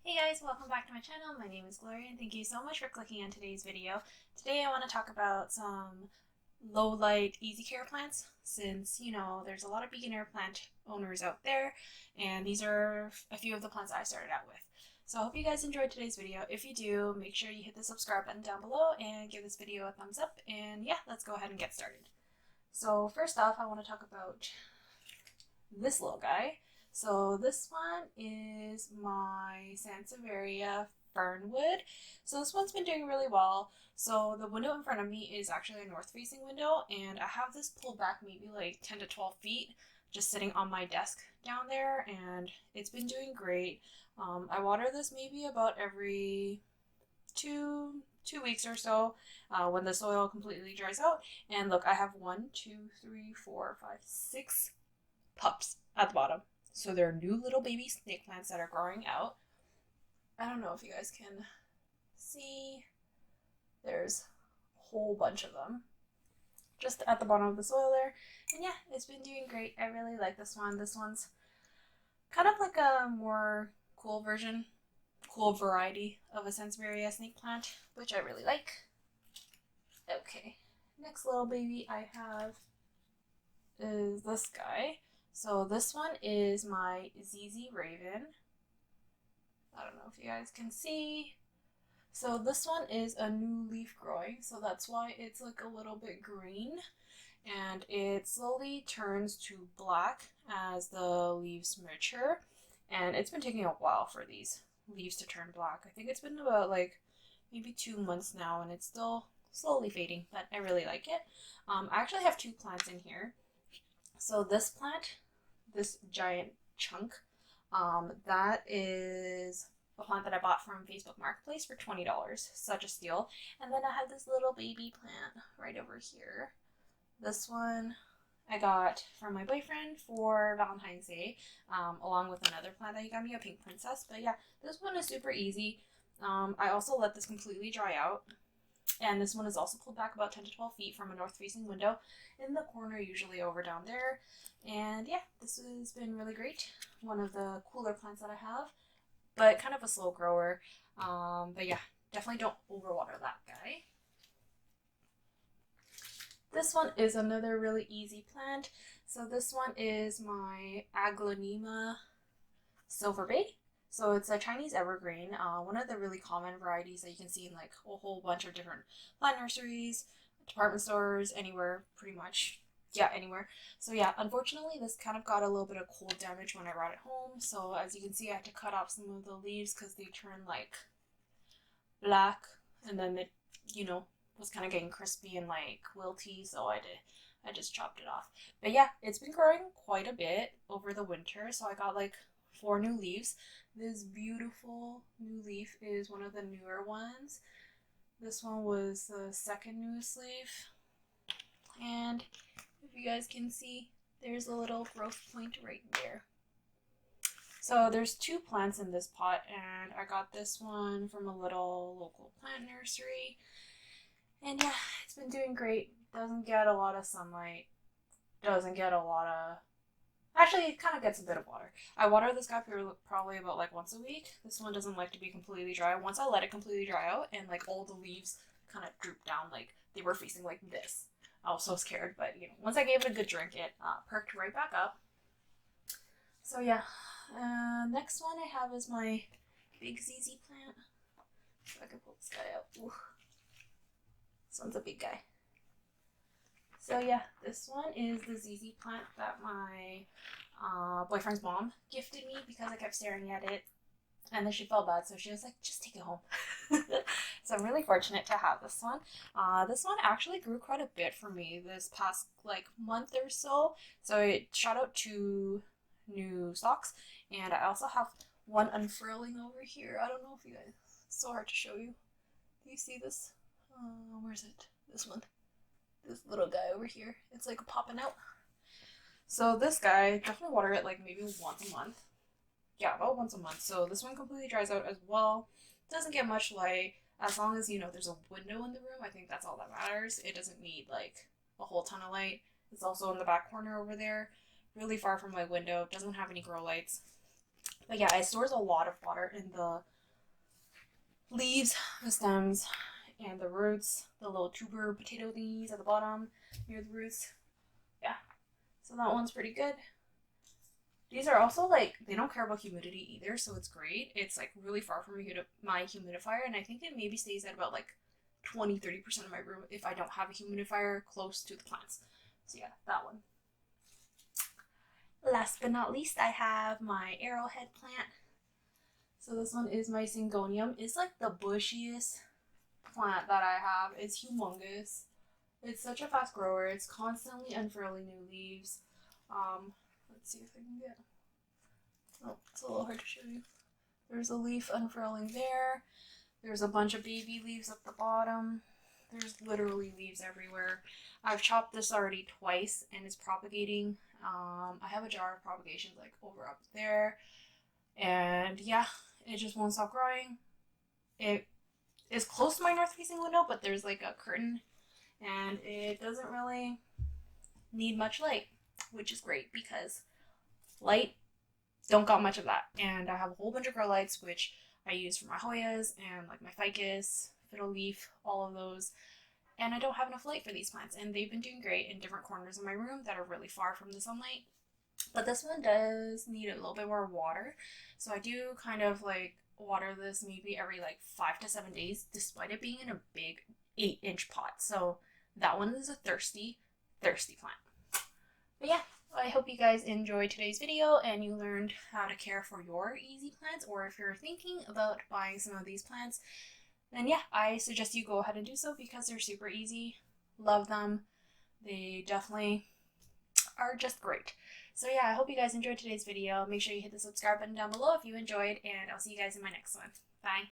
Hey guys, welcome back to my channel. My name is Gloria and thank you so much for clicking on today's video. Today I want to talk about some low light easy care plants since there's a lot of beginner plant owners out there, and these are a few of the plants I started out with. So I hope you guys enjoyed today's video. If you do, make sure you hit the subscribe button down below and give this video a thumbs up, and yeah, let's go ahead and get started. So first off, I want to talk about this little guy. So this one is my Sansevieria Fernwood. So this one's been doing really well. So the window in front of me is actually a north facing window, and I have this pulled back maybe like 10 to 12 feet just sitting on my desk down there, and it's been doing great. I water this maybe about every two weeks or so when the soil completely dries out. And look, I have 6 pups at the bottom. So they're new little baby snake plants that are growing out. I don't know if you guys can see. There's a whole bunch of them just at the bottom of the soil there. And yeah, it's been doing great. I really like this one. This one's kind of like a more cool variety of a Sansevieria snake plant, which I really like. Okay, next little baby I have is this guy. So this one is my ZZ Raven. I don't know if you guys can see. So this one is a new leaf growing, so that's why it's like a little bit green, and it slowly turns to black as the leaves mature, and it's been taking a while for these leaves to turn black. I think it's been about like maybe 2 months now, and it's still slowly fading, but I really like it. I actually have 2 plants in here. So this plant, this giant chunk, that is a plant that I bought from Facebook Marketplace for $20. Such a steal. And then I have this little baby plant right over here. This one I got from my boyfriend for Valentine's Day, along with another plant that he got me, a pink princess. But yeah, this one is super easy. I also let this completely dry out. And this one is also pulled back about 10 to 12 feet from a north-facing window in the corner, usually over down there. And yeah, this has been really great. One of the cooler plants that I have, but kind of a slow grower. But yeah, definitely don't overwater that guy. This one is another really easy plant. So this one is my Aglaonema Silver Bay. So it's a Chinese evergreen, one of the really common varieties that you can see in like a whole bunch of different plant nurseries, department stores, anywhere pretty much. Yeah, anywhere. So yeah, unfortunately this kind of got a little bit of cold damage when I brought it home. So as you can see, I had to cut off some of the leaves because they turn like black, and then it, was kind of getting crispy and like wilty. So I just chopped it off. But yeah, it's been growing quite a bit over the winter. So I got like 4 new leaves. This beautiful new leaf is one of the newer ones. This one was the second newest leaf. And if you guys can see, there's a little growth point right there. So there's 2 plants in this pot, and I got this one from a little local plant nursery. And yeah, it's been doing great. Doesn't get a lot of sunlight. Doesn't get a lot of... Actually, it kind of gets a bit of water. I water this guy probably about like once a week. This one doesn't like to be completely dry. Once I let it completely dry out and like all the leaves kind of drooped down, like they were facing like this. I was so scared, but once I gave it a good drink, it perked right back up. So yeah, next one I have is my big ZZ plant. So I can pull this guy out. Ooh. This one's a big guy. So yeah, this one is the ZZ plant that my boyfriend's mom gifted me because I kept staring at it, and then she felt bad, so she was like, just take it home. So I'm really fortunate to have this one. This one actually grew quite a bit for me this past like month or so. So it shot out 2 new stalks, and I also have one unfurling over here. I don't know if you guys, it's so hard to show you. Do you see this? Where's it? This one. This little guy over here. It's like popping out. So this guy, definitely water it like maybe once a month. Yeah, about once a month. So this one completely dries out as well. Doesn't get much light. As long as, there's a window in the room, I think that's all that matters. It doesn't need like a whole ton of light. It's also in the back corner over there, really far from my window. Doesn't have any grow lights. But yeah, it stores a lot of water in the leaves, the stems, and the roots, the little tuber potato thingies at the bottom near the roots. Yeah, so that one's pretty good. These are also like, they don't care about humidity either, so it's great. It's like really far from my humidifier, and I think it maybe stays at about like 20-30% of my room if I don't have a humidifier close to the plants. So yeah, that one. Last but not least, I have my arrowhead plant. So this one is my syngonium. It's like the bushiest plant that I have. It's humongous. It's such a fast grower. It's constantly unfurling new leaves. Let's see if I can get. Oh, it's a little hard to show you. There's a leaf unfurling there. There's a bunch of baby leaves at the bottom. There's literally leaves everywhere. I've chopped this already twice and it's propagating. I have a jar of propagation like over up there. And yeah, it just won't stop growing. It is close to my north facing window, but there's like a curtain and it doesn't really need much light, which is great because light don't got much of that. And I have a whole bunch of grow lights, which I use for my Hoyas and like my ficus, fiddle leaf, all of those. And I don't have enough light for these plants, and they've been doing great in different corners of my room that are really far from the sunlight. But this one does need a little bit more water, so I do kind of like water this maybe every like 5 to 7 days, despite it being in a big 8-inch pot. So that one is a thirsty, thirsty plant. But yeah, I hope you guys enjoyed today's video and you learned how to care for your easy plants, or if you're thinking about buying some of these plants, then yeah, I suggest you go ahead and do so because they're super easy. Love them. They definitely are just great. So yeah, I hope you guys enjoyed today's video. Make sure you hit the subscribe button down below if you enjoyed, and I'll see you guys in my next one. Bye.